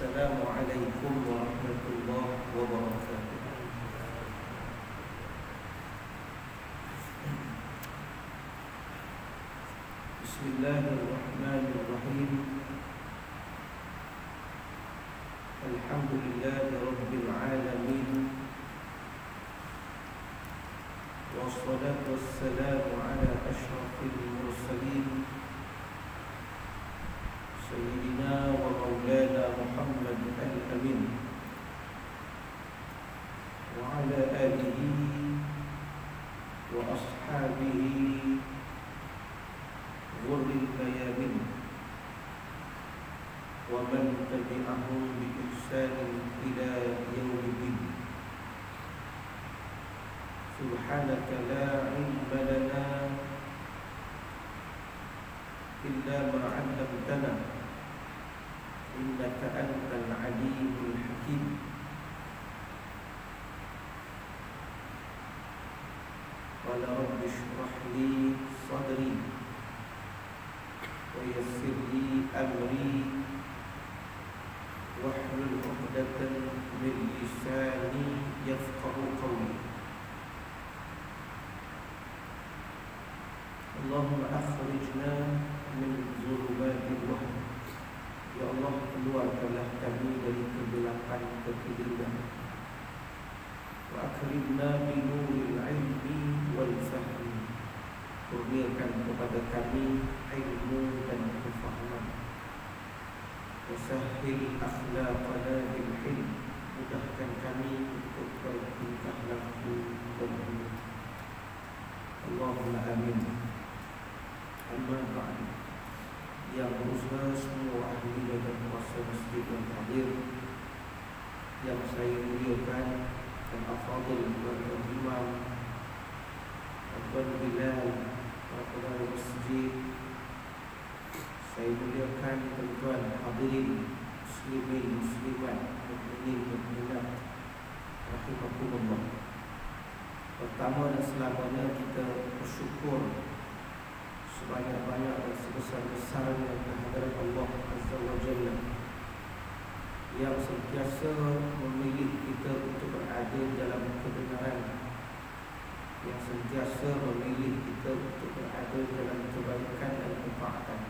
Assalamualaikum warahmatullahi wabarakatuh. Bismillahirrahmanirrahim. Alhamdulillahi rabbil alamin. Wassalatu wassalamu ala asyrafil mursalin Sayyidina wa maulana Muhammad al-Amin wa ala alihi wa ashabihi ghurril bayamin wa man tabi'ahum bi ihsanin ila yaumiddin. Subhanaka la ilma lana illa ma 'allamtana innaka antal alimul hakim. Qala rabbi shrah li sadri wa yassir li amri wahlul 'uqdatan min lisani yafqahu qawli. Allahumma akhrijna min zulumatil wahm. Ya Allah, keluarkanlah kami dari kegelapan kekeliruan. Wa akrimna bi nuril ilmi wal fahmi. Kurniakan kepada kami ilmu dan kefahaman. Wa sahhil akhlaqana bil hilm. Mudahkan kami untuk bertingkah laku dan ilmu. Allahumma amin. Amma ba'du. Yang berusaha semua ahli dan kuasa masjid yang hadir, yang saya muliakan, al-afadil dan imam Tuan Bilal, Tuan Masjid. Saya muliakan tuan-tuan hadirin muslimin muslimat, mukminin mukminat rahimakumullah. Pertama dan selamanya kita bersyukur sebanyak-banyak dan sebesar-besarnya kehadiran Allah Azza wa Jalla yang sentiasa memilih kita untuk berada dalam kebenaran, yang sentiasa memilih kita untuk berada dalam kebaikan dan ketaatan.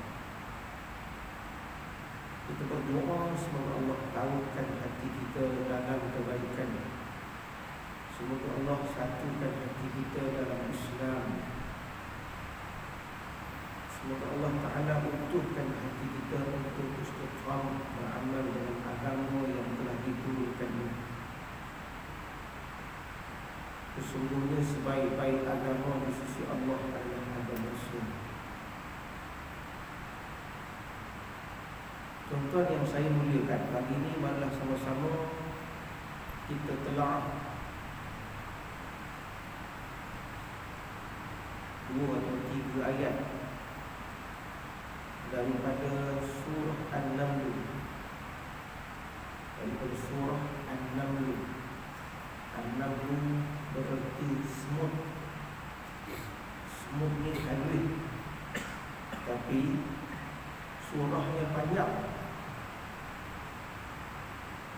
Kita berdoa semoga Allah tahukan hati kita dalam kebaikan. Semoga Allah satukan hati kita dalam Islam. Semoga Allah Ta'ala utuhkan hati kita untuk istiqamah beramal dengan agama yang telah diturunkan. Sesungguhnya sebaik-baik agama di sisi Allah adalah agama Islam. Tuan-tuan yang saya muliakan, pagi ini marilah sama-sama kita telah 2 atau 3 ayat daripada surah An-Naml. Daripada surah An-Naml. An-Naml berarti semut. Semut ni alif, tapi surahnya panjang.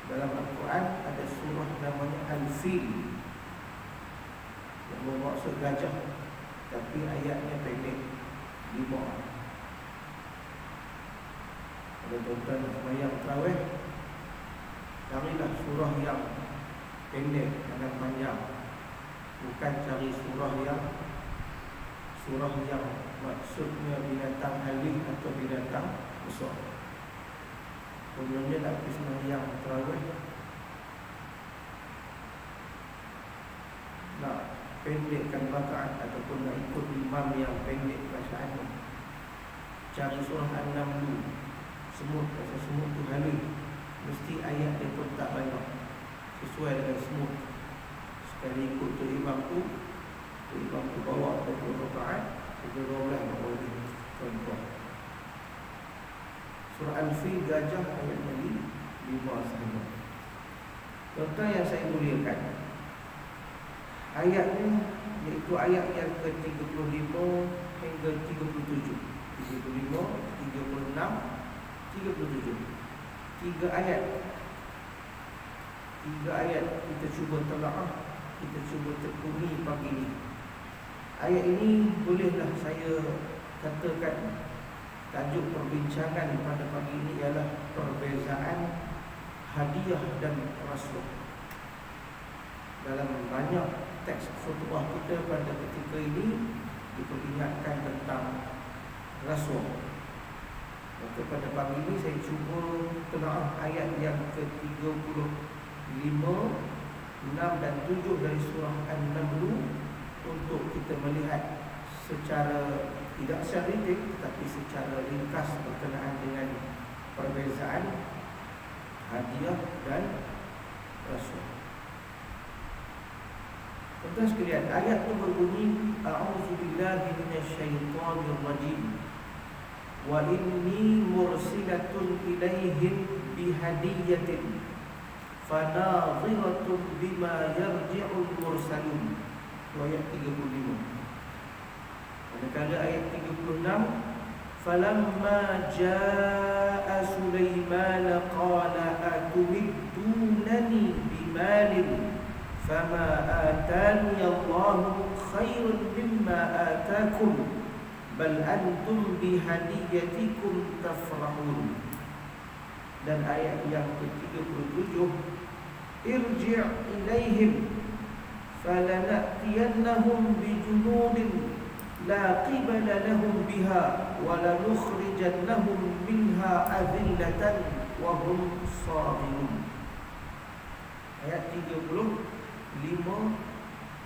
Dalam Al-Quran ada surah namanya Al-Fil yang bermaksud gajah, tapi ayatnya pendek, 5. Kalau tuan-tuan sembahyang tarawih, carilah surah yang pendek, jangan panjang. Bukan cari surah yang maksudnya binatang halih atau binatang besar. Kemudian nak pergi sembahyang tarawih, nak pendekkan rakaat ataupun nak ikut imam yang pendek bacaannya, cari surah An-Naml. Semut, pasal semut tu halus, mesti ayat dia pun tak banyak, sesuai dengan semut. Sekali ikut tu imam tu bawa 20 rakaat, 12 bawa lagi. Contoh surah Al-Fil gajah ayatnya 5 sahaja. Contoh yang saya muliakan, ayatnya iaitu ayat yang ke-35 hingga 37. 35, 36, 37. 3 ayat. 3 ayat kita cuba telaah, kita cuba tekuni pagi ini. Ayat ini bolehlah saya katakan tajuk perbincangan pada pagi ini ialah perbezaan hadiah dan rasuah. Dalam banyak teks khutbah kita pada ketika ini diperingatkan tentang rasuah. Maka pada pagi ini saya cuba telaah ayat yang ke-35, 6 dan 7 dari surah An-Naml untuk kita melihat secara tidak secara rinci tetapi secara ringkas berkenaan dengan perbezaan hadiah dan rasuah. Tuan-tuan sekalian, ayat itu berbunyi A'udzubillahi minasyaitonir rajim. Wa inni mursilatun ilaihim bihadiyatin fanadhiratun bima yarji'ul mursalun. Ayat 35. Manakala ayat 36, falamma jaa Sulaiman qala atumiddunani bimalin fama atani Allahu khairun mimma atakum bal antum bihadiyatikum tafrahun. Dan ayat yang ke-37, irji' ilaihim falanatiyannahum bijunudin la qibala lahum biha wa lanukhrijannahum minha adillatan wa hum saghirun. Ayat 35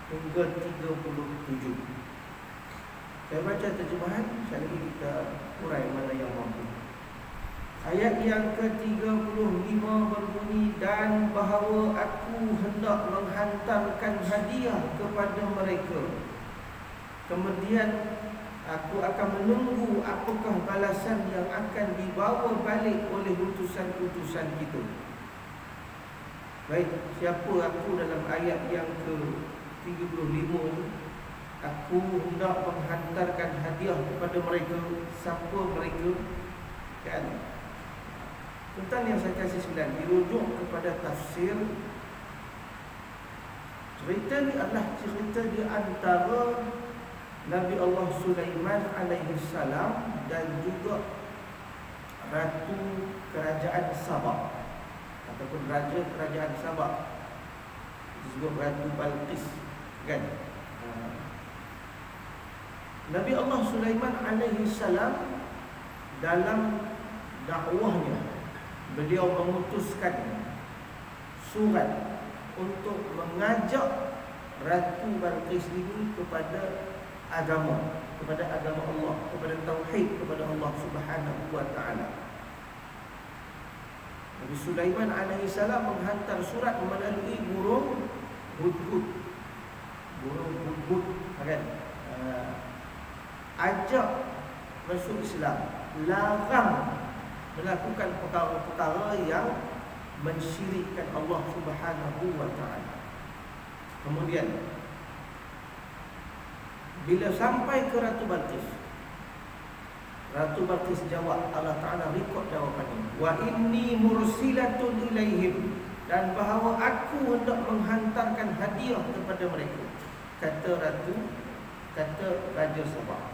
hingga 37. Saya baca terjemahan, sekali lagi kita urai mana yang mampu. Ayat yang ke-35 berbunyi, dan bahawa aku hendak menghantarkan hadiah kepada mereka. Kemudian aku akan menunggu apakah balasan yang akan dibawa balik oleh utusan-utusan kita. Baik, siapa aku dalam ayat yang ke-35 ini? Aku hendak menghantarkan hadiah kepada mereka. Siapa mereka? Kan? Tentang yang saya kasih sembilan, dirujuk kepada tafsir. Cerita ni adalah cerita di antara Nabi Allah Sulaiman alaihi salam dan juga Ratu Kerajaan Sabah ataupun Raja Kerajaan Sabah, disebut Ratu Balqis, kan? Nabi Allah Sulaiman alaihi salam dalam dakwahnya, beliau mengutuskan surat untuk mengajak Ratu Balqis ini kepada agama, kepada agama Allah, kepada tauhid, kepada Allah Subhanahu wa taala. Nabi Sulaiman alaihi salam menghantar surat melalui burung hudhud. Burung hudhud, kan? Ajak masuk Islam, larang melakukan perkara-perkara yang mensyirikkan Allah Subhanahu wa taala. Kemudian bila sampai ke Ratu Balqis, Ratu Balqis jawab, Allah Ta'ala rekod jawapannya, wa inni mursilatun ilaihim, dan bahawa aku hendak menghantarkan hadiah kepada mereka. Kata Raja Sabah.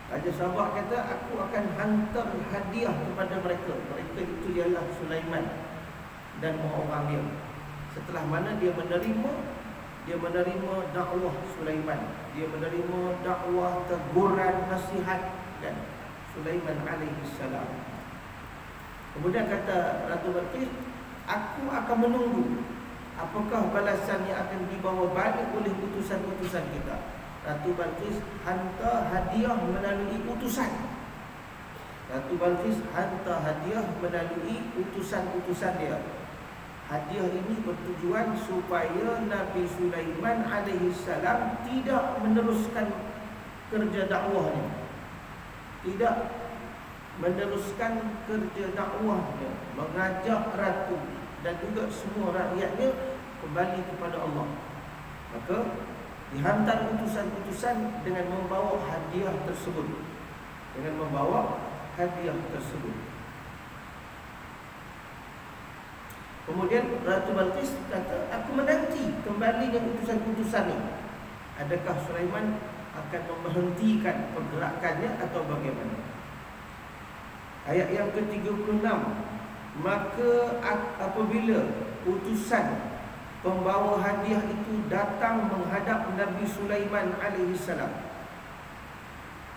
Raja Sabah kata, aku akan hantar hadiah kepada mereka. Mereka itu ialah Sulaiman dan orang dia. Setelah mana dia menerima dakwah Sulaiman, dia menerima dakwah, teguran, nasihat dan Sulaiman alaihi salam. Kemudian kata Ratu Balqis, aku akan menunggu apakah balasan yang akan dibawa balik oleh utusan-utusan kita. Ratu Balqis hantar hadiah melalui utusan. Ratu Balqis hantar hadiah melalui utusan-utusan dia. Hadiah ini bertujuan supaya Nabi Sulaiman alaihi salam tidak meneruskan kerja dakwahnya, tidak meneruskan kerja dakwahnya, mengajak ratu dan juga semua rakyatnya kembali kepada Allah. Maka dihantar utusan-utusan dengan membawa hadiah tersebut, Kemudian Ratu Balqis kata, aku menanti kembalinya utusan-utusan ini. Adakah Sulaiman akan memberhentikan pergerakannya atau bagaimana? Ayat yang ke-36, maka apabila utusan pembawa hadiah itu datang menghadap Nabi Sulaiman alaihissalam,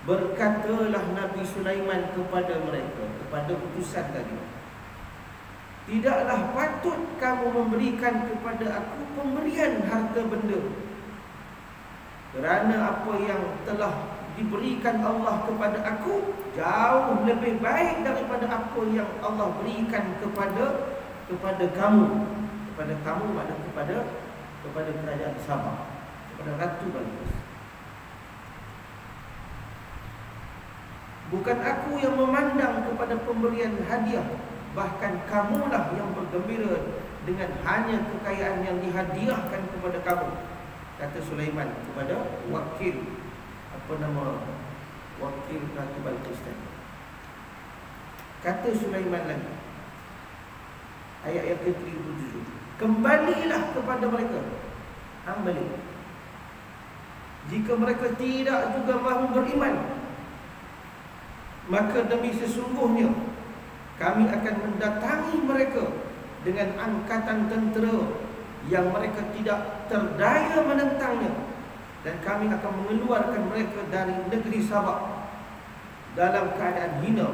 berkatalah Nabi Sulaiman kepada mereka, kepada utusan tadi, tidaklah patut kamu memberikan kepada aku pemberian harta benda, kerana apa yang telah diberikan Allah kepada aku jauh lebih baik daripada apa yang Allah berikan kepada kamu. Kepada kamu maknanya kepada kerajaan Sabah, kepada Ratu Balqis. Bukan aku yang memandang kepada pemberian hadiah, bahkan kamulah yang bergembira dengan hanya kekayaan yang dihadiahkan kepada kamu, kata Sulaiman kepada wakil wakil Ratu Balqis tadi. Kata Sulaiman lagi, ayat yang ke-37, kembalilah kepada mereka, balik. Jika mereka tidak juga mahu beriman, maka demi sesungguhnya kami akan mendatangi mereka dengan angkatan tentera yang mereka tidak terdaya menentangnya, dan kami akan mengeluarkan mereka dari negeri Sabak dalam keadaan hina,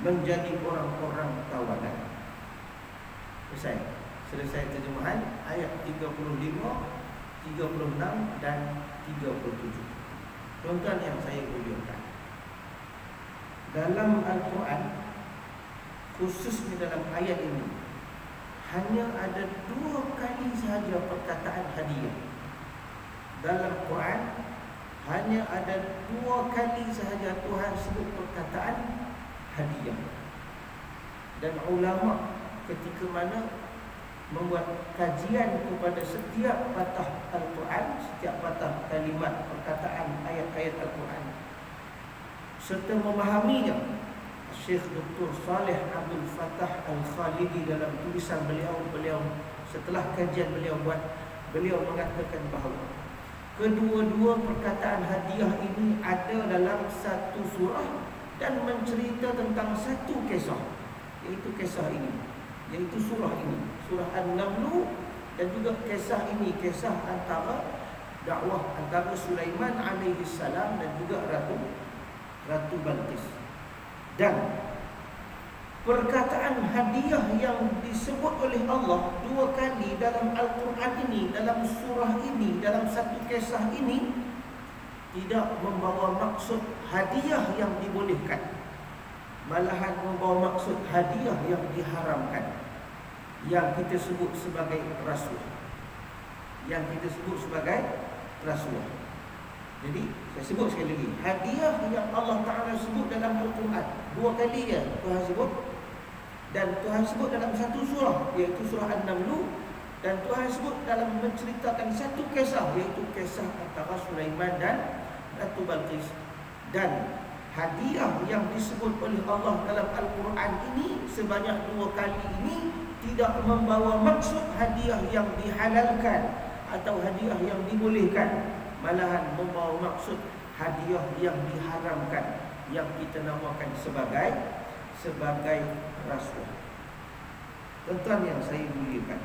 menjadi orang-orang tawanan. Selesai terjemahan ayat 35, 36 dan 37. Tuan-tuan yang saya muliakan, dalam Al-Quran, khususnya dalam ayat ini, hanya ada 2 kali sahaja perkataan hadiah. Dalam Quran hanya ada 2 kali sahaja Tuhan sebut perkataan hadiah. Dan ulama ketika mana membuat kajian kepada setiap patah Al-Quran, setiap patah kalimat perkataan ayat-ayat Al-Quran, serta memahaminya, Syekh Dr. Saleh Abdul Fattah Al-Khalidi dalam tulisan beliau setelah kajian beliau mengatakan bahawa kedua-dua perkataan hadiah ini ada dalam satu surah dan mencerita tentang satu kisah, iaitu kisah ini, iaitu surah ini, surah An-Naml, dan juga kisah ini, kisah antara dakwah antara Sulaiman alaihi salam dan juga Ratu Balqis. Dan perkataan hadiah yang disebut oleh Allah 2 kali dalam Al-Quran ini, dalam surah ini, dalam satu kisah ini, tidak membawa maksud hadiah yang dibolehkan, malahan membawa maksud hadiah yang diharamkan, yang kita sebut sebagai rasuah. Jadi saya sebut sekali lagi, hadiah yang Allah Ta'ala sebut dalam Al-Quran 2 kali ya Tuhan sebut, dan Tuhan sebut dalam satu surah, iaitu surah An-Naml, dan Tuhan sebut dalam menceritakan satu kisah, iaitu kisah antara Sulaiman dan Ratu Balqis. Dan hadiah yang disebut oleh Allah dalam Al-Quran ini sebanyak 2 kali ini tidak membawa maksud hadiah yang dihalalkan atau hadiah yang dibolehkan, malahan membawa maksud hadiah yang diharamkan, yang kita namakan sebagai rasuah. Tuan-tuan yang saya muliakan,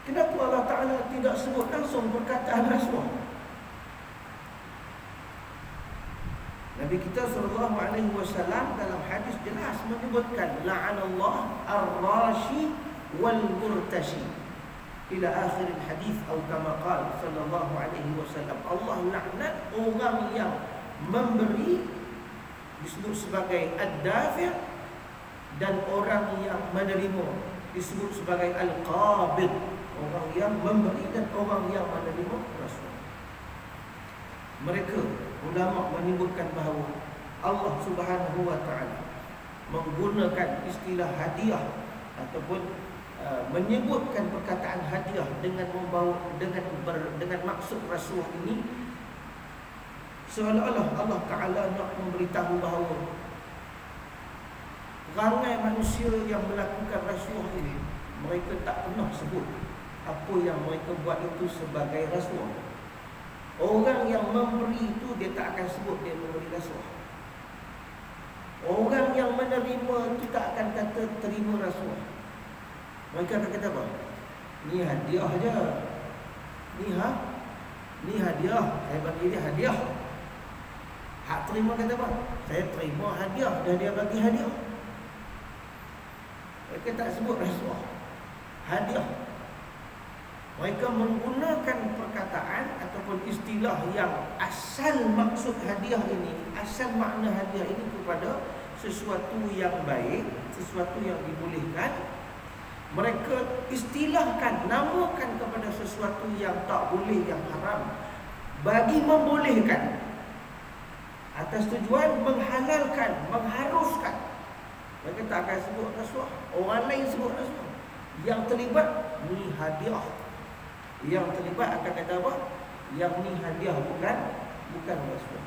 kenapa Allah Ta'ala tidak sebut langsung perkataan rasuah? Nabi kita SAW dalam hadis jelas menyebutkan la'anallah ar-rashi wal-murtashi ila akhir hadis, atau kama qala sallallahu alaihi wasallam, Allah laknat orang yang memberi, disebut sebagai ad-dafi', dan orang yang menerima disebut sebagai al-qabid, orang yang memberi dan orang yang menerima rasuah. Mereka ulama menyebutkan bahawa Allah Subhanahu wa taala menggunakan istilah hadiah ataupun menyebutkan perkataan hadiah dengan membawa dengan maksud rasuah ini, seolah-olah Allah Ta'ala nak memberitahu bahawa Ramai manusia yang melakukan rasuah ini, mereka tak pernah sebut apa yang mereka buat itu sebagai rasuah. Orang yang memberi itu dia tak akan sebut dia memberi rasuah. Orang yang menerima itu tak akan kata terima rasuah. Mereka akan kata apa? Ni hadiah je. Ni hadiah. Saya bagi dia hadiah. Hak terima kata apa? Saya terima hadiah dan dia bagi hadiah. Mereka tak sebut rasuah, hadiah. Mereka menggunakan perkataan ataupun istilah yang asal maksud hadiah ini, asal makna hadiah ini kepada sesuatu yang baik, sesuatu yang dibolehkan. Mereka istilahkan, namakan kepada sesuatu yang tak boleh, yang haram, bagi membolehkan, atas tujuan menghalalkan, mengharuskan. Mereka tak akan sebut rasuah. Orang lain sebut rasuah. Yang terlibat, ni hadiah. Yang terlibat akan kata apa? Yang ni hadiah, bukan rasuah.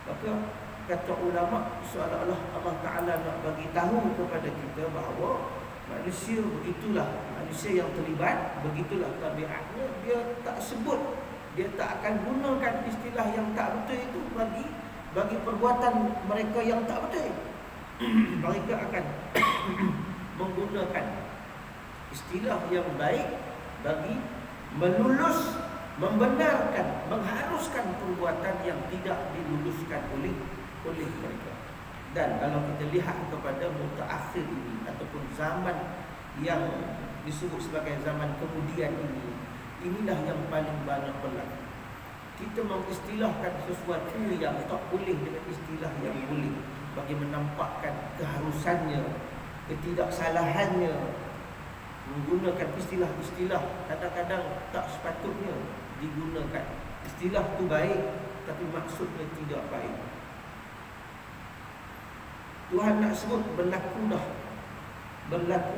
Maka kata ulama, seolah-olah Allah Ta'ala nak bagi tahu kepada kita bahawa manusia begitulah. Manusia yang terlibat, begitulah tabiatnya. Dia tak sebut, dia tak akan gunakan istilah yang tak betul itu bagi perbuatan mereka yang tak betul. Mereka akan menggunakan istilah yang baik bagi melulus, membenarkan, mengharuskan perbuatan yang tidak diluluskan oleh mereka. Dan kalau kita lihat kepada mutaakhir ini ataupun zaman yang disebut sebagai zaman kemudian ini, inilah yang paling banyak berlaku. Kita mengistilahkan sesuatu yang tak boleh dengan istilah yang boleh, bagi menampakkan keharusannya, ketidaksalahannya. Menggunakan istilah-istilah kadang-kadang tak sepatutnya digunakan. Istilah tu baik, tapi maksudnya tidak baik. Tuhan nak sebut berlaku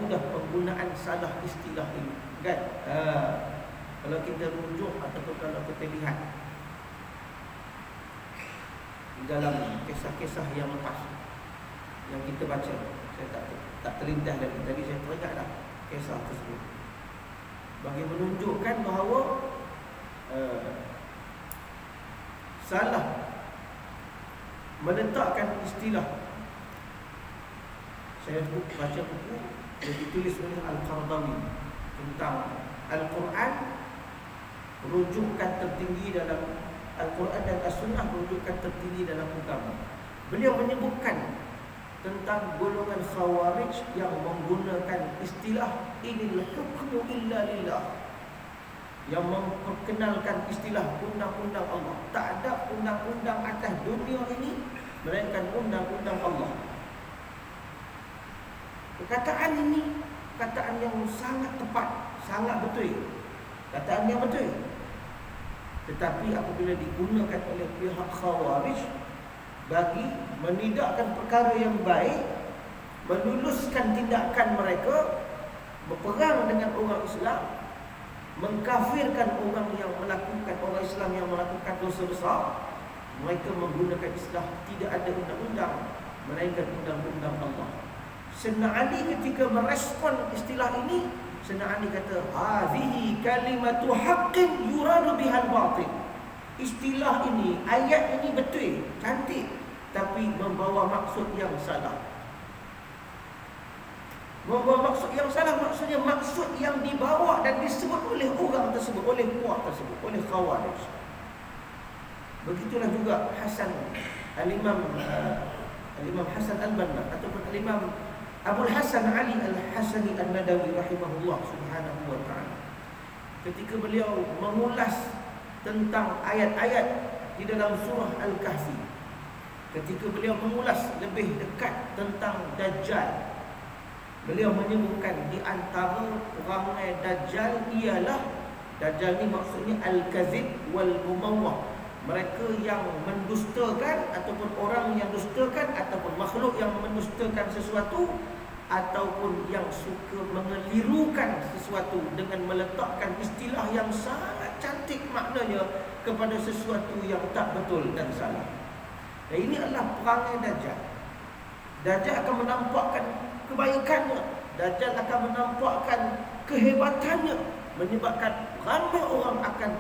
dah penggunaan salah istilah ini, kan? Kalau kita rujuk ataupun kalau kita lihat dalam kisah-kisah yang lepas yang kita baca, saya tak terlintas lagi, tadi saya teringat dah kisah tersebut, bagi menunjukkan bahawa salah meletakkan istilah. Saya baca buku yang ditulis oleh Al-Qardawi tentang Al-Quran, rujukan tertinggi dalam Al-Quran dan As-Sunnah, rujukan tertinggi dalam agama. Beliau menyebutkan tentang golongan Khawarij yang menggunakan istilah inil hukmu illa lillah, yang memperkenalkan istilah undang-undang Allah. Tak ada undang-undang atas dunia ini melainkan undang-undang Allah. Perkataan ini perkataan yang sangat tepat, sangat betul, perkataan yang betul. Tetapi apabila digunakan oleh pihak Khawarij bagi menidakkan perkara yang baik, meluluskan tindakan mereka, berperang dengan orang Islam, mengkafirkan orang Islam yang melakukan dosa besar, mereka menggunakan istilah tidak ada undang-undang melainkan undang-undang Allah. Sayyidina Ali ketika merespon istilah ini, Sayyidina Ali kata, "Hazihi kalimatu haqqin yuradu bihal batil." Istilah ini, ayat ini betul, cantik, tapi membawa maksud yang salah. Membawa maksud yang salah, maksudnya maksud yang dibawa dan disebut oleh orang tersebut, oleh puak tersebut, oleh Khawarij. Begitulah juga Al-Imam Hasan Al-Banna ataupun Al-Imam Abul Hasan Ali Al-Hasani An-Nadawi rahimahullah subhanahu wa ta'ala, ketika beliau mengulas tentang ayat-ayat di dalam surah Al-Kahfi, ketika beliau mengulas lebih dekat tentang Dajjal, beliau menyebutkan di antara perangai Dajjal ialah, Dajjal ni maksudnya Al-Kazib wal-Mumawwah, mereka yang mendustakan ataupun orang yang dustakan ataupun makhluk yang mendustakan sesuatu ataupun yang suka mengelirukan sesuatu dengan meletakkan istilah yang sangat cantik maknanya kepada sesuatu yang tak betul dan salah. Dan ini adalah perangai Dajjal. Dajjal akan menampakkan kebaikannya. Dajjal akan menampakkan kehebatannya, menyebabkan ramai orang akan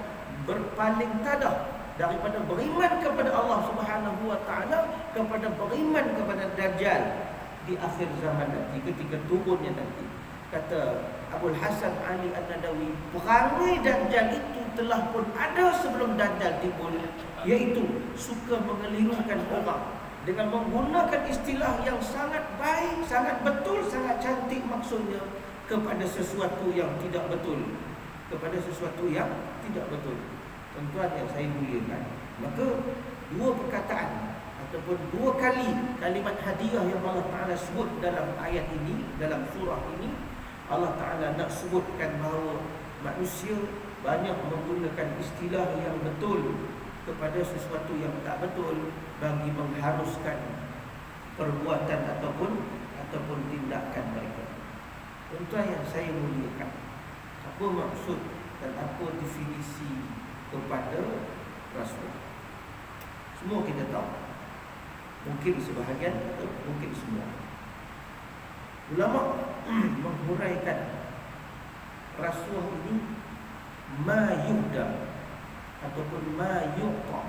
berpaling tadah daripada beriman kepada Allah Subhanahu wa taala kepada beriman kepada Dajjal di akhir zaman nanti, ketika turunnya nanti. Kata Abul Hasan Ali An-Nadawi, perangai Dajjal itu telah pun ada sebelum Dajjal timbul, iaitu suka mengelirukan orang dengan menggunakan istilah yang sangat baik, sangat betul, sangat cantik maksudnya kepada sesuatu yang tidak betul, kepada sesuatu yang tidak betul. Tuan-tuan yang saya muliakan, maka dua perkataan ataupun dua kali kalimat hadiah yang Allah Ta'ala sebut dalam ayat ini, dalam surah ini, Allah Ta'ala nak sebutkan bahawa manusia banyak menggunakan istilah yang betul kepada sesuatu yang tak betul bagi mengharuskan perbuatan ataupun tindakan mereka. Tuan-tuan yang saya muliakan, apa maksud dan apa definisi kepada rasuah? Semua kita tahu, mungkin sebahagian atau mungkin semua. Ulama menghuraikan rasuah ini ma yuhda ataupun ma yuqa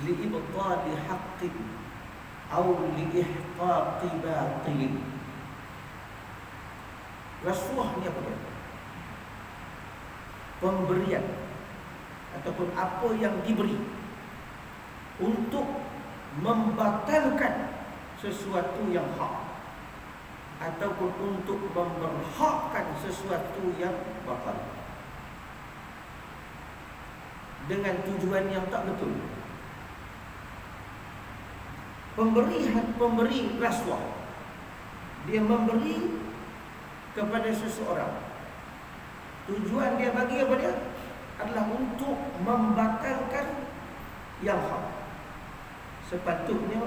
li ibtali haqqin atau li ihqaqi batilin. Rasuah ni apa dia? Pemberian ataupun apa yang diberi untuk membatalkan sesuatu yang hak ataupun untuk memberhakkan sesuatu yang batal dengan tujuan yang tak betul. Pemberi rasuah, dia memberi kepada seseorang, tujuan dia bagi apa dia? Adalah untuk membatalkan yang hak. Sepatutnya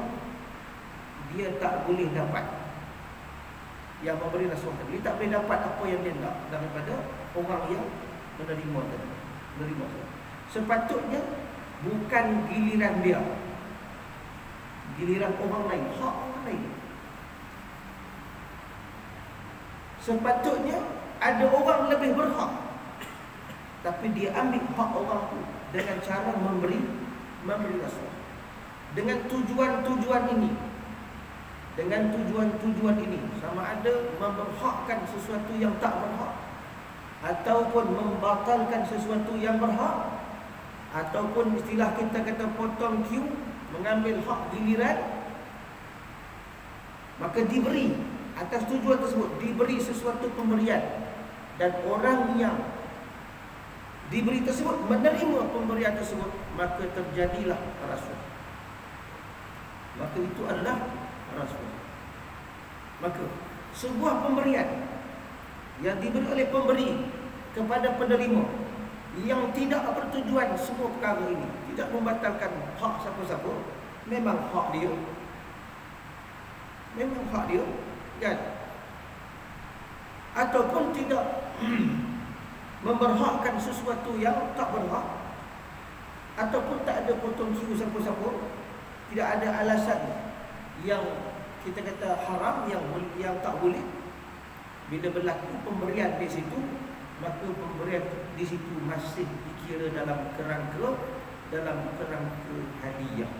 dia tak boleh dapat, yang memberi rasuah tadi tak boleh dapat apa yang dia nak daripada orang yang menerima tadi. Sepatutnya bukan giliran dia, giliran orang lain, hak orang lain. Sepatutnya ada orang lebih berhak, tapi dia ambil hak orang tu dengan cara memberi rasuah. Dengan tujuan-tujuan ini, sama ada memberhakkan sesuatu yang tak berhak, ataupun membatalkan sesuatu yang berhak, ataupun istilah kita kata potong queue, mengambil hak giliran. Maka diberi atas tujuan tersebut, diberi sesuatu pemberian, dan orang yang diberi tersebut menerima pemberian tersebut, maka terjadilah rasuah. Maka itu adalah rasuah. Maka sebuah pemberian yang diberi oleh pemberi kepada penerima yang tidak bertujuan semua perkara ini, tidak membatalkan hak siapa-siapa, memang hak dia, kan? Ataupun tidak memberhakkan sesuatu yang tak berhak, ataupun tak ada potong kiu siapa-siapa, tidak ada alasan yang kita kata haram, yang tak boleh. Bila berlaku pemberian di situ, maka pemberian di situ masih dikira dalam kerangka hadiah.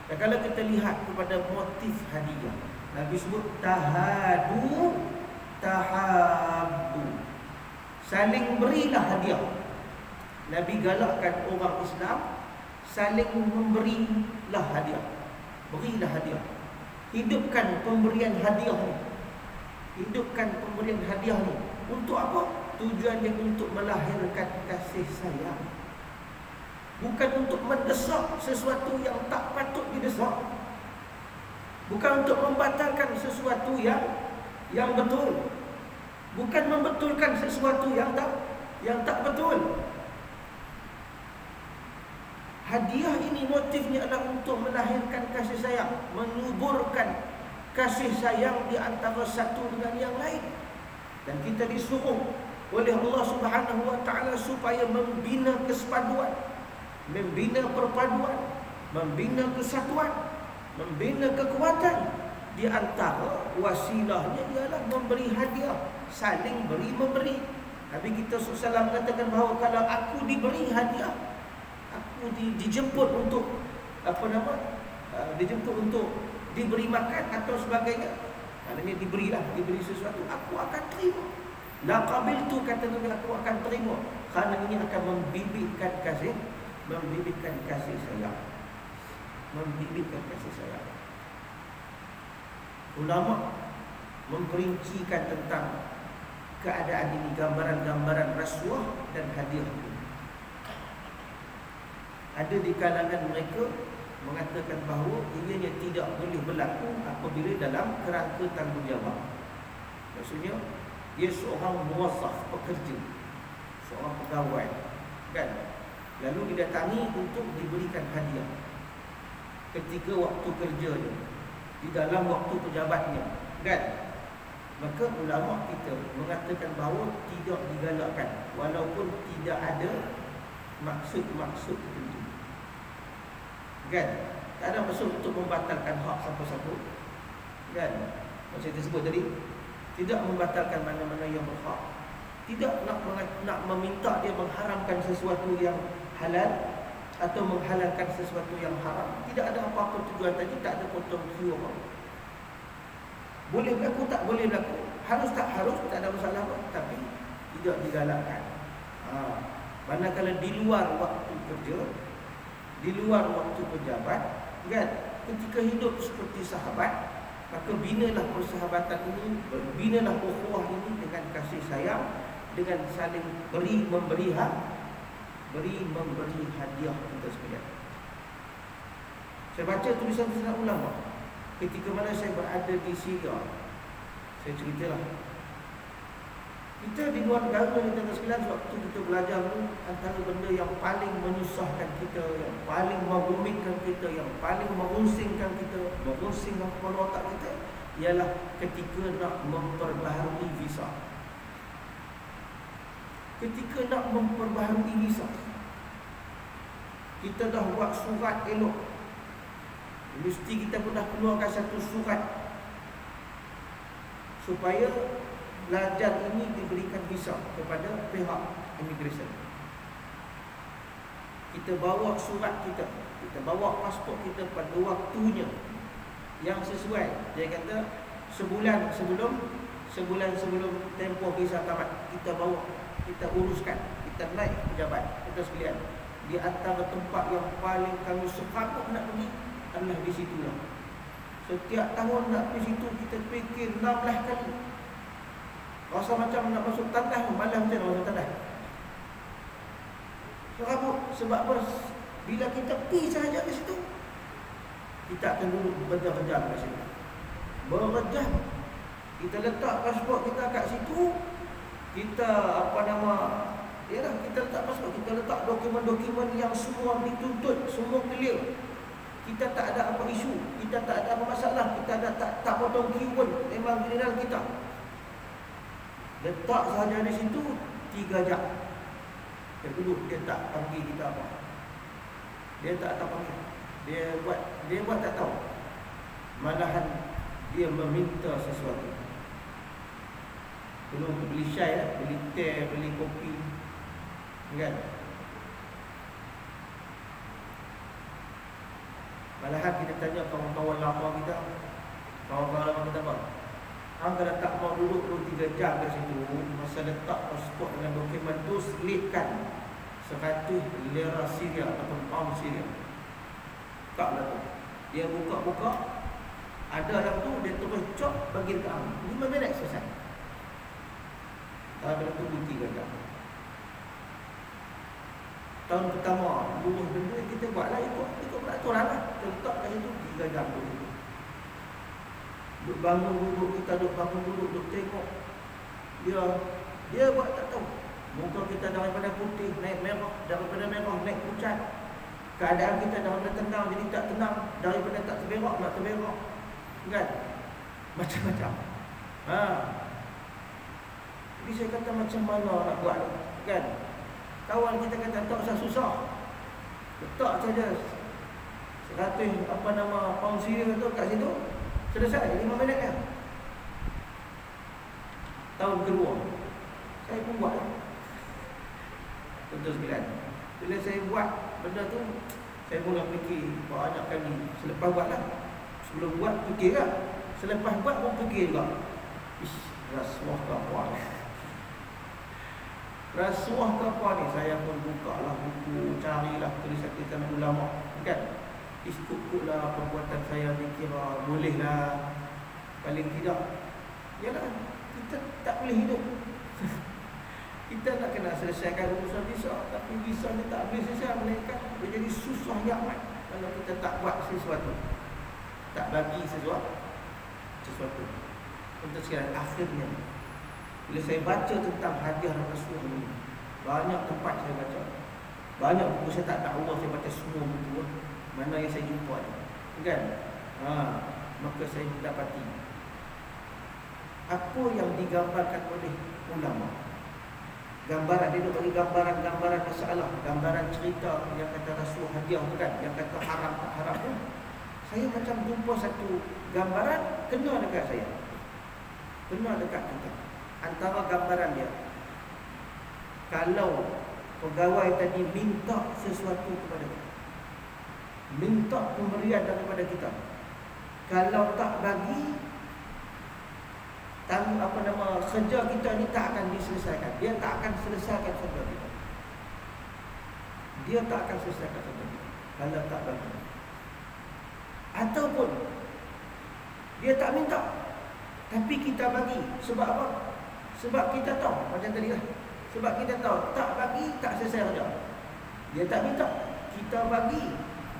Dan kalau kita lihat kepada motif hadiah, Nabi sebut tahadu tahabu, saling berilah hadiah. Nabi galakkan orang Islam saling memberilah hadiah. Berilah hadiah. Hidupkan pemberian hadiah ni. Untuk apa? Tujuannya untuk melahirkan kasih sayang, bukan untuk mendesak sesuatu yang tak patut didesak, bukan untuk membatalkan sesuatu yang betul, bukan membetulkan sesuatu yang tak betul. Hadiah ini motifnya adalah untuk melahirkan kasih sayang, menyuburkan kasih sayang di antara satu dengan yang lain. Dan kita disuruh oleh Allah Subhanahu wa taala supaya membina kesepaduan, membina perpaduan, membina kesatuan, membina kekuatan di antara wasilahnya ialah memberi hadiah, saling beri memberi. Nabi kita SAW katakan bahawa kalau aku diberi hadiah, aku dijemput untuk dijemput untuk diberi makan atau sebagainya, maknanya diberi sesuatu, aku akan terima. La qabiltu, kata Nabi, aku akan terima, kerana ini akan membibitkan kasih sayang. Membibitkan kasih sayang. Ulama memperincikan tentang keadaan ini, gambaran-gambaran rasuah dan hadiah ini. Ada di kalangan mereka mengatakan bahawa ianya tidak boleh berlaku apabila dalam kerangka tanggungjawab. Maksudnya dia seorang muwazzaf, pekerja, seorang pegawai, kan? Lalu didatangi untuk diberikan hadiah ketika waktu kerjanya, di dalam waktu pejabatnya, kan? Maka ulama kita mengatakan bahawa tidak digalakkan, walaupun tidak ada maksud-maksud tertentu, kan? Tak ada maksud untuk membatalkan hak siapa-siapa, kan? Macam saya sebut tadi, tidak membatalkan mana-mana yang berhak, tidak nak meminta dia mengharamkan sesuatu yang halal atau menghalalkan sesuatu yang haram. Tidak ada apa-apa tujuan tadi, tak ada potong kiu apa. Boleh berlaku, tak boleh berlaku, harus tak harus, tak ada masalah apa, tapi tidak digalakkan. Manakala di luar waktu kerja, di luar waktu pejabat, kan, ketika hidup seperti sahabat, maka binalah persahabatan ini, binalah ukhuwah ini dengan kasih sayang, dengan saling beri memberi hadiah kita sekalian. Saya baca tulisan-tulisan ulama ketika mana saya berada di Syria. Saya ceritalah, kita di luar negara ni tuan sekalian, waktu kita belajar ni, antara benda yang paling menyusahkan kita, yang paling merumitkan kita, yang paling merungsingkan kepala otak kita, ialah ketika nak memperbaharui visa. Ketika nak memperbaharui visa, kita dah buat surat elok, mesti kita pun dah keluarkan satu surat supaya pelajar ini diberikan visa kepada pihak immigration. Kita bawa surat kita bawa pasport kita pada waktunya yang sesuai. Dia kata sebulan sebelum tempoh visa tamat, kita bawa, kita uruskan, kita naik pejabat kita sekalian. Di antara tempat yang paling kami sepakat nak pergi adalah di situlah. Setiap tahun nak pergi situ, kita fikir 16 kali. Rasa macam nak masuk tandas, malah macam nak masuk tandas. Sebab apa? Bila kita pergi sahaja ke situ, kita akan dulu berjam-jam kat situ. Berjam. Kita letak pasport kita kat situ, kita kita letak pasport, kita letak dokumen-dokumen yang semua dituntut, semua clear. Kita tak ada apa isu, kita tak ada apa masalah, kita tak potong kiun, memang kriminal kita. Letak sahaja di situ 3 jam. Dia duduk, dia tak panggil kita apa. Dia tak panggil. Dia buat tak tahu. Malahan dia meminta sesuatu. Belum beli syai, beli teh, beli kopi, kan? Malahan kita tanya kawan-kawan lama kita, apa? Hang kalau tak mau duduk 3 jam kat situ, masa letak pasport dengan dokumen tu selitkan 100 lira Syria ataupun pound Syria. Taklah tu. Dia buka-buka, ada yang tu dia terus cop bagi dekat hang. 5 minit selesai. Kalau tunggu 3 jam. Tahun pertama lulus benda kita buatlah ikut peraturan lah. Kita letak kat situ 3 jam dulu. Duk bangun duduk, kita duk bangun duduk, duk tengok. Dia buat tak tahu. Muka kita daripada putih naik merah, daripada merah naik pucat. Keadaan kita daripada tenang jadi tak tenang, daripada tak terberak nak terberak, kan? Macam-macam. Jadi saya kata macam mana nak buat, kan? Kawan kita kata tak usah susah, letak saja 100 pound Syria tu kat situ, Selesai 5 minit kan. Tahun kedua saya pun buat. Tentu sekalian, bila saya buat benda tu, saya mula fikir banyak kali. Selepas buat lah, sebelum buat fikir lah, selepas buat pun fikir juga. Ish, rasuah ke apa ni? Rasuah ke apa ni? Saya pun buka lah buku, carilah tulisan-tulisan ulama, kan? Ikut-ikutlah perbuatan saya, dikira boleh lah. Paling tidak, yalah, kita tak boleh hidup. Kita nak kena selesaikan urusan visa, tapi visa ni tak boleh selesai, melainkan dia jadi susah amat kalau kita tak buat sesuatu, tak bagi sesuatu. Untuk sekalian, akhirnya bila saya baca tentang hadiah Rasulullah ini, banyak tempat saya baca, banyak buku, saya tak tahu Allah, saya baca semua buku mana yang saya jumpa ni, kan? Maka saya mendapati apa yang digambarkan oleh ulama. Gambaran, dia bagi gambaran masalah, gambaran cerita yang kata Rasul hadiah tu kan, yang kata haram tak haram tu. Saya macam jumpa satu gambaran kena dekat saya, kena dekat kita. Antara gambaran dia, kalau pegawai tadi minta sesuatu kepada kita, minta pemberian daripada kita, kalau tak bagi, kerja kita ni tak akan diselesaikan. Dia tak akan selesaikan kerja kita. Dia tak akan selesaikan kerja kita kalau tak bagi. Ataupun dia tak minta, tapi kita bagi. Sebab apa? Sebab kita tahu, macam tadi lah, sebab kita tahu tak bagi tak selesai kerja. Dia tak minta, kita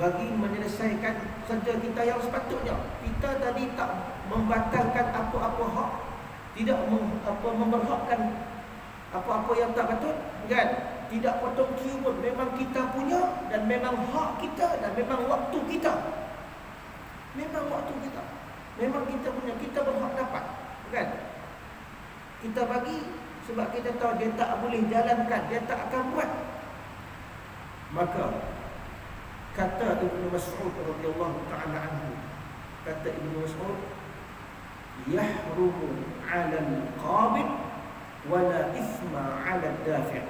bagi menyelesaikan kerja kita yang sepatutnya. Kita tadi tak membatalkan apa-apa hak, tidak memberhakkan apa-apa yang tak patut, kan? Tidak potong kiu pun, memang kita punya, dan memang hak kita, dan memang waktu kita. Memang waktu kita, memang kita punya, kita berhak dapat, kan? Kita bagi sebab kita tahu dia tak boleh jalankan, dia tak akan buat. Maka kata Ibnu Mas'ud radhiyallahu ta'ala anhu, kata Ibnu Mas'ud, yahrumu 'ala al-qabid wa la ithma 'ala ad-dafi'.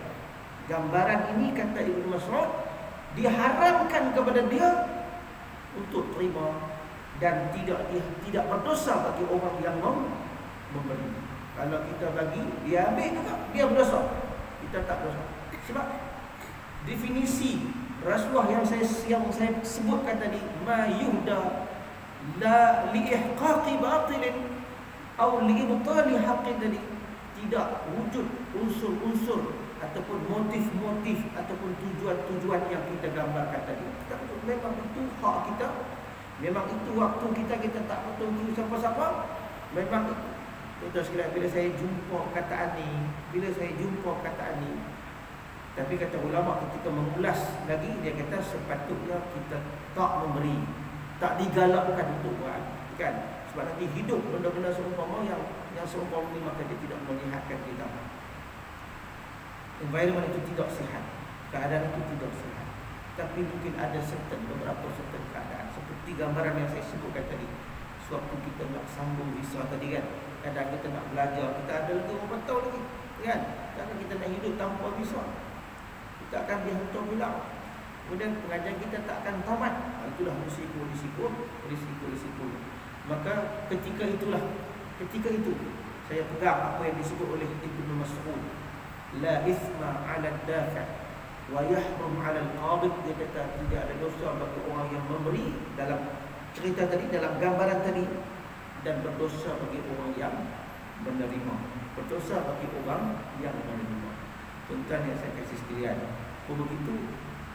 Gambaran ini, kata Ibnu Mas'ud, diharamkan kepada dia untuk terima, dan tidak berdosa bagi orang yang memberi. Kalau kita bagi, dia ambil juga, dia berdosa, kita tak berdosa. Sebab definisi rasuah yang saya sebutkan tadi, ma yuhda la liihqaqi batilin atau liibtali haqqin, tadi tidak wujud unsur-unsur ataupun motif-motif ataupun tujuan-tujuan yang kita gambarkan tadi. Memang itu hak kita, memang itu waktu kita, kita tak potong siapa-siapa. Memang itu. Tuan sekalian, bila saya jumpa kataan ni, tapi kata ulama ketika mengulas lagi, dia kata sepatutnya kita tak memberi, tak digalakkan untuk buat, kan? Sebab nanti hidup benda-benda seumpama yang seumpama ni, maka dia tidak menyihatkan kita. Environment itu tidak sihat, keadaan itu tidak sihat. Tapi mungkin ada beberapa keadaan, seperti gambaran yang saya sebutkan tadi. Sewaktu kita nak sambung visa tadi, kan, kadang kita nak belajar, kita ada lagi 4 tahun lagi, kan? Kadang kita nak hidup tanpa visa, kita akan dihantar pulang. Kemudian pengajian kita tak akan tamat. Itulah risiko. Maka ketika itu saya pegang apa yang disebut oleh Ibnu Mas'ud, la ithma 'ala ad-dafi' wa yahrum 'ala al-qabid. Dia kata tidak ada dosa bagi orang yang memberi dalam cerita tadi, dalam gambaran tadi, dan berdosa bagi orang yang menerima. Berdosa bagi orang yang menerima. Tuan-tuan yang saya kasih sekalian, begitu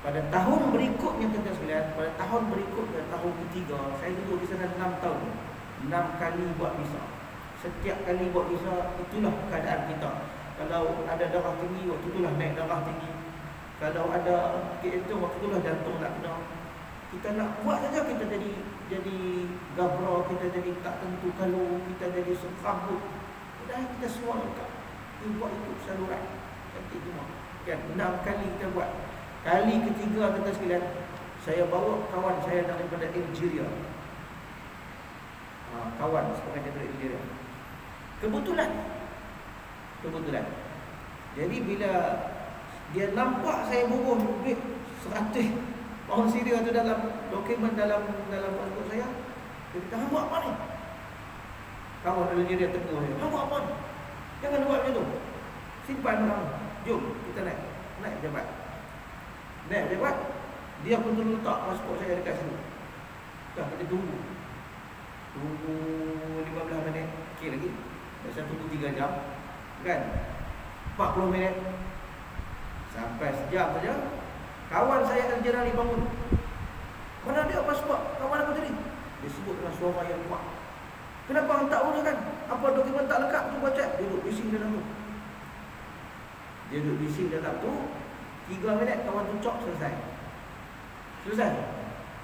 pada tahun berikutnya, tuan-tuan sekalian, pada tahun berikutnya, tahun ketiga, saya duduk di sana 6 tahun, 6 kali buat visa. Setiap kali buat visa, itulah keadaan kita. Kalau ada darah tinggi, waktu itulah naik darah tinggi. Kalau ada jantung, waktu itulah jantung nak kena. Kita nak buat saja, kita jadi gabra, kita jadi tak tentu kalau, kita jadi serabut. Dan kita semua lengkap. Kita buat itu saluran. Cantik semua, kan? 6 kali kita buat. Kali ketiga, tuan-tuan sekalian, saya bawa kawan saya daripada Algeria. kawan sebagai Datuk Engineer. Kebetulan. Jadi bila dia nampak saya bubuh duit 100 pound Syria tu dalam dokumen dalam pasport saya, dia kata, "Hang buat apa ni?" Kawan Engineer tegur dia, "Hang buat apa ni? Jangan buat macam tu. Simpan barang. Jom kita naik pejabat." Dia pun terus letak pasport saya dekat situ. Dah kita tunggu 15 minit. Okey lagi. Biasa tunggu 3 jam. Kan? 40 minit. Sampai sejam saja. Kawan saya Al-Jerali bangun. "Mana dia pasport? Kawan aku tadi?" Dia sebut dengan suara yang kuat. "Kenapa hang tak uruskan? Apa dokumen tak lengkap tu buat cek?" Dia duduk bising dalam tu. 3 minit kawan tu cok selesai.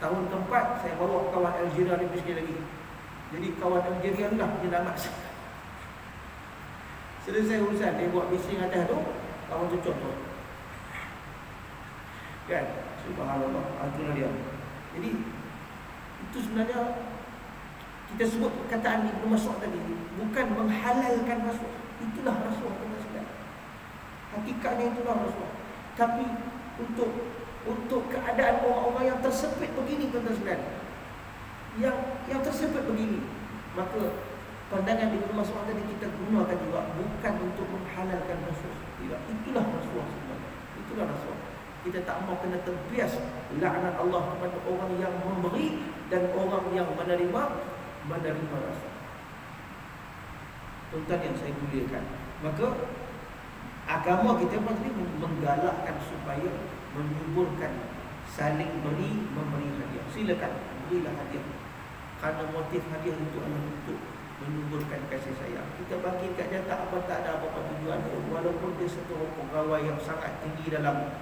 Tahun keempat saya bawa kawan Algeria ni pergi lagi. Jadi kawan Algeria ni lah penyelamat saya. Selesai urusan, dia buat bising atas tu, kawan tu cok tu. Kan? Subhanallah, itulah dia. Jadi itu sebenarnya kita sebut perkataan Ibnu Mas'ud tadi, bukan menghalalkan rasuah. Itulah rasuah tuan-tuan. Hakikatnya itulah rasuah. Tapi untuk keadaan orang-orang yang tersepit begini, tuan-tuan, yang tersepit begini, maka pandangan Ibnu Mas'ud tadi kita gunakan juga bukan untuk menghalalkan rasuah. Tidak, itulah rasuah sebenarnya. Itulah rasuah. Kita tak mahu kena terbias laknat Allah kepada orang yang memberi dan orang yang menerima rasuah. Tuan-tuan yang saya muliakan, maka agama kita pun tadi menggalakkan supaya menyuburkan saling beri memberi hadiah. Silakan berilah hadiah. Kerana motif hadiah itu adalah untuk menyuburkan kasih sayang. Kita bagi kat dia tak ada apa-apa tujuan, walaupun dia satu pegawai yang sangat tinggi dalam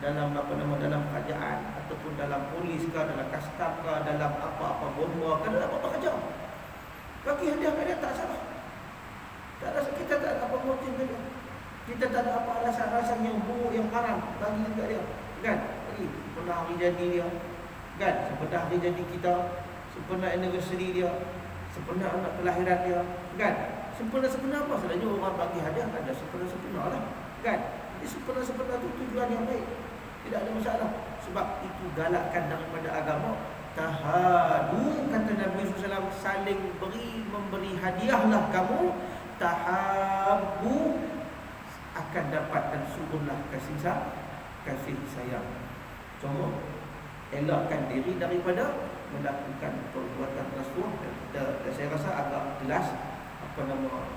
kerajaan ataupun dalam polis ke, dalam kastam ke, dalam apa-apa bomba ke, dalam apa-apa kerja. Bagi hadiah kat dia tak salah. Tak ada, kita tak ada apa motif kat dia. Kita tak ada apa alasan-alasan yang buruk, yang haram bagi kat dia. Kan? Bagi sempena hari jadi dia. Kan? Sempena hari jadi kita, sempena anniversary dia, sempena anak kelahiran dia. Kan? Sempena-sempena apa? Sebenarnya orang bagi hadiah ada sempena-sempena lah. Kan? Jadi sempena-sempena itu tujuan yang baik. Tidak ada masalah. Sebab itu galakkan daripada agama. Tahadu, kata Nabi SAW, saling memberi hadiahlah kamu. Tahabu, akan dapatkan suburlah kasih sayang. Contoh, elakkan diri daripada melakukan perbuatan rasuah. Dan saya rasa agak jelas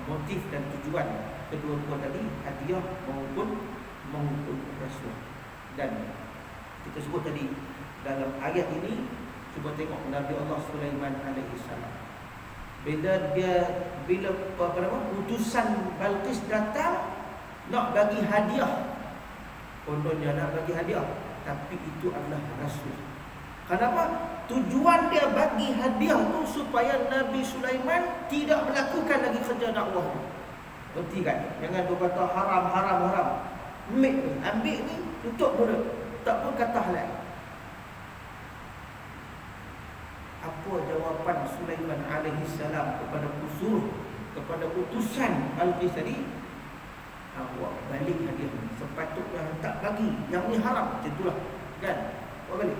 motif dan tujuan kedua-dua tadi, hadiah maupun rasuah. Dan kita sebut tadi dalam ayat ini, cuba tengok Nabi Allah Sulaiman alaihissalam. Bila utusan Balqis datang nak bagi hadiah, kononnya nak bagi hadiah, tapi itu adalah rasuah. Kenapa? Tujuan dia bagi hadiah tu supaya Nabi Sulaiman tidak melakukan lagi kerja dakwah tu. Berhenti kan? Jangan berkata haram. Ambil ni, tutup mulut. Tak pun kata halal. Apa jawapan Sulaiman alaihissalam kepada utusan Balqis tadi? Awak balik hadiah ni. Sepatutnya tak bagi. Yang ni haram. Macam itulah. Kan? Awak balik.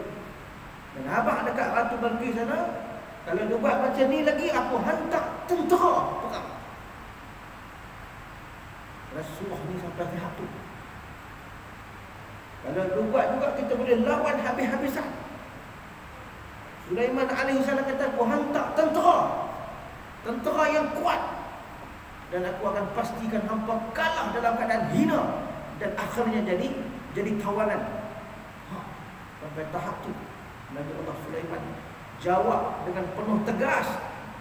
Dan abang dekat Ratu Balqis sana, kalau dia buat macam ni lagi, aku hantar tentera perang. Rasuah ni sampai tahap tu. Kalau dia buat juga, kita boleh lawan habis-habisan. Sulaiman alaihissalam kata, aku hantar tentera yang kuat, dan aku akan pastikan hampa kalah dalam keadaan hina, dan akhirnya jadi tawanan. Sampai tahap tu Nabi Allah Sulaiman jawab dengan penuh tegas,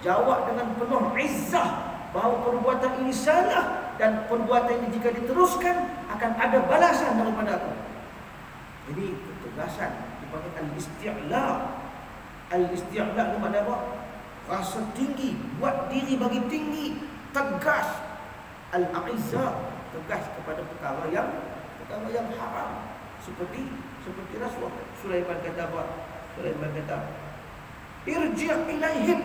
jawab dengan penuh izzah, bahawa perbuatan ini salah, dan perbuatan ini jika diteruskan akan ada balasan daripada aku. Jadi ketegasan dipanggil al-isti'la. Al-isti'la itu makna apa? Rasa tinggi, buat diri bagi tinggi, tegas. Al-a'izzah, tegas kepada perkara yang haram, seperti rasuah. Sulaiman kata apa? Sulaiman kata, irji' ilaihim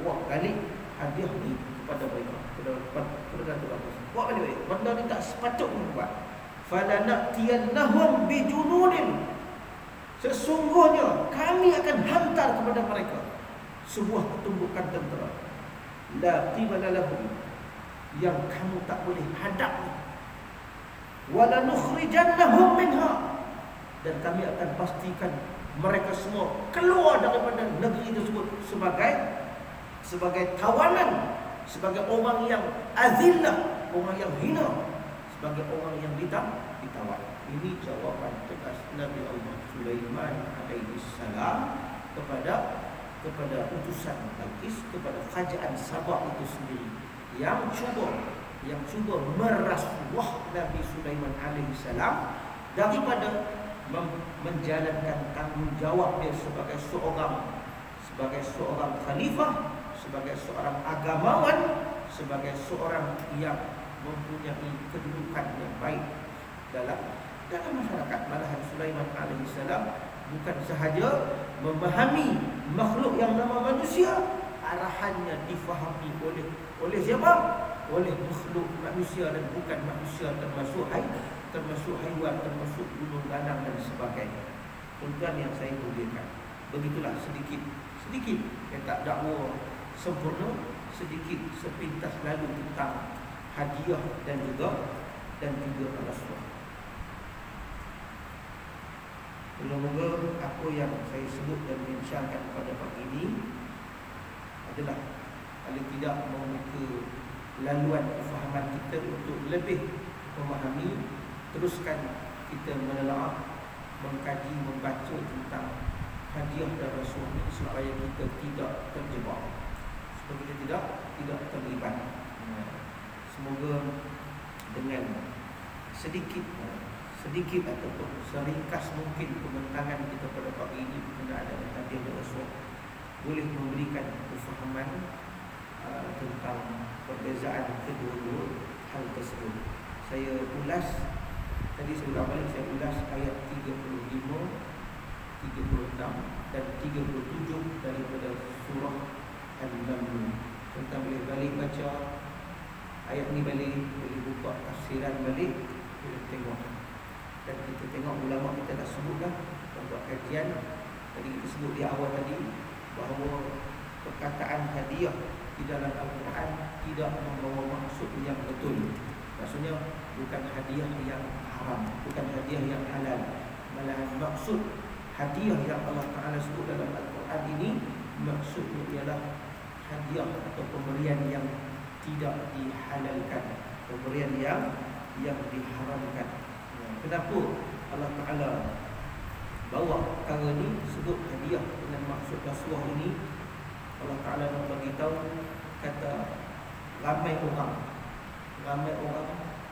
Bawa balik hadiah ni kepada mereka, kepada Datuk Abbas. Bawa balik. Benda ni tak sepatutnya buat. Falanatiyannahum bijununin. Sesungguhnya kami akan hantar kepada mereka sebuah pertumbukan tentera. La qibala lahum, yang kamu tak boleh hadap. Wala nukhrijannahum minha, dan kami akan pastikan mereka semua keluar daripada negeri tersebut sebagai tawanan, sebagai orang yang azillah, orang yang hina, sebagai orang yang ditawan. Ini jawapan tegas Nabi Allah Sulaiman alaihi salam kepada utusan Balqis, kepada kerajaan Sabah itu sendiri yang cuba merasuah Nabi Sulaiman alaihi salam daripada menjalankan tanggungjawab dia sebagai seorang khalifah, sebagai seorang agamawan, sebagai seorang yang mempunyai kedudukan yang baik dalam masyarakat. Malahan Sulaiman alaihi salam bukan sahaja memahami makhluk yang nama manusia, arahannya difahami oleh siapa? Oleh makhluk manusia, dan bukan manusia termasuk haiwan, termasuk gunung ganang dan sebagainya. Tuan-tuan yang saya muliakan, begitulah sedikit yang tak dakwa sempurna, sedikit sepintas lalu tentang hadiah dan juga rasuah. Moga-moga apa yang saya sebut dan bincangkan pada pagi ini adalah paling tidak membuka laluan kefahaman kita untuk lebih memahami. Teruskan kita menelaah, mengkaji, membaca tentang hadiah dan rasuah ini supaya kita tidak terjebak, supaya kita tidak terlibat. Semoga dengan sedikit ataupun seringkas mungkin pembentangan kita pada pagi ini berkenaan dengan hadiah dan rasuah boleh memberikan kefahaman tentang perbezaan kedua-dua hal tersebut. Saya ulas tadi, saya ulas ayat 35, 36 dan 37 daripada surah An-Naml. Tentang boleh balik baca ayat ni, boleh buka tafsiran balik, boleh tengok. Dan kita tengok ulama kita dah sebut dah, buat kajian. Tadi kita sebut di awal tadi bahawa perkataan hadiah di dalam Al-Quran tidak membawa maksud yang betul. Maksudnya bukan hadiah yang haram, bukan hadiah yang halal. Malahan maksud hadiah yang Allah Ta'ala sebut dalam Al-Quran ini, maksudnya ialah hadiah atau pemberian yang tidak dihalalkan, pemberian yang diharamkan. Kenapa Allah Ta'ala bawa perkara ini, sebut hadiah dengan maksud rasuah ini? Allah Ta'ala nak bagi tahu, kata ramai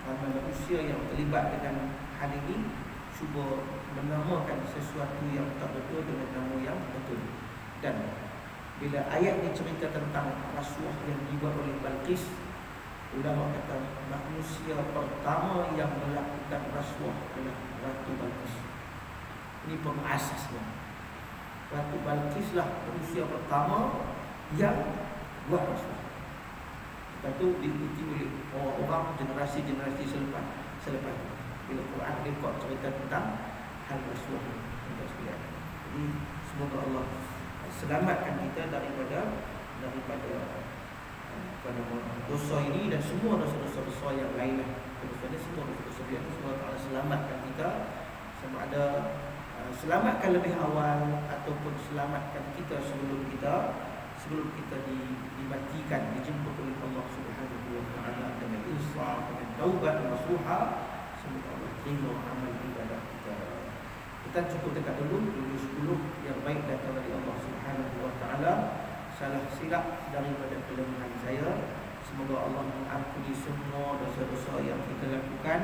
manusia yang terlibat dengan hal ini cuba menamakan sesuatu yang tak betul dengan nama yang betul. Dan bila ayat ini cerita tentang rasuah yang dibuat oleh Balqis, ulama kata manusia pertama yang melakukan rasuah adalah Ratu Balqis. Ini pengasasnya. Ratu Balqis lah manusia pertama yang buat rasuah. Lepas tu diikuti oleh orang-orang generasi-generasi selepas. Bila Quran rekod cerita tentang hal rasuah ini. Jadi semoga Allah selamatkan kita daripada dosa ini dan semua dosa-dosa besar yang lain. Semua dosa-dosa yang semua Allah selamatkan kita, sama ada selamatkan lebih awal ataupun selamatkan kita sebelum kita dimatikan, dijemput oleh Allah Subhanahu wa Ta'ala dengan insaf, dengan taubat nasuha. Semoga Allah terima amal ibadah kita. Kita cukup dekat dulu 10 yang baik datang dari Allah Subhanahu wa Ta'ala. Salah silap daripada kelemahan saya, semoga Allah mengampuni semua dosa-dosa yang kita lakukan.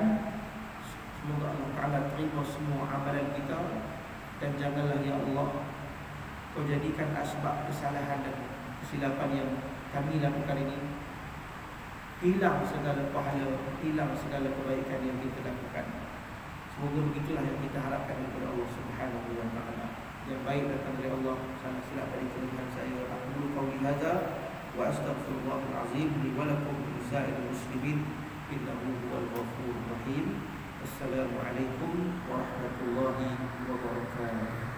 Semoga Allah Ta'ala terima semua amalan kita. Dan janganlah ya Allah Kau jadikan asbab kesalahan dan kesilapan yang kami lakukan ini hilang segala pahala, hilang segala kebaikan yang kita lakukan. Semoga begitulah yang kita harapkan daripada Allah Subhanahu wa Ta'ala. Yang baik datang dari Allah, salah silap dari kelemahan saya. Aku qauli hadza wa astaghfirullahal azim li wa lakum lisa'il muslimin innahu huwal ghafurur rahim. Assalamualaikum warahmatullahi wabarakatuh.